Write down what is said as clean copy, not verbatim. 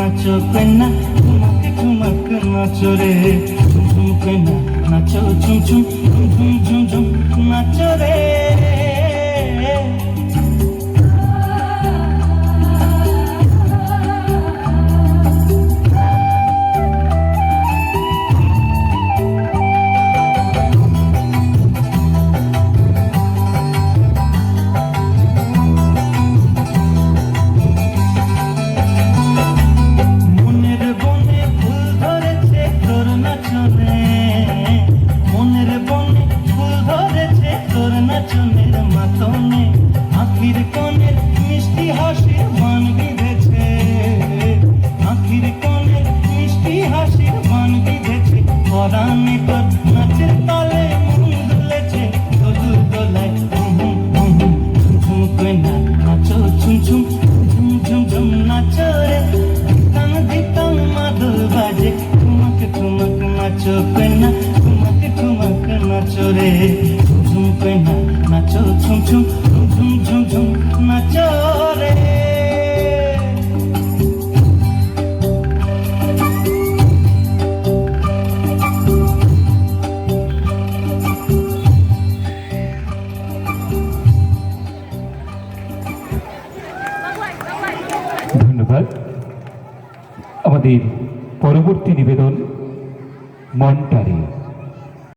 नाचो कन्ना ठुमक ठुमक नाचो रे झुम झुम कन्ना नाचो झुम झुम झुम झुम झुम नाचो रे नाचो कन्ना ठुमक ठुमक नाचो रे झुम झुम कन्ना नाचो झुम झुम झुम झुम झुम नाचो रे ধন্যবাদ। আমাদের পরবর্তী নিবেদন মন্টারে।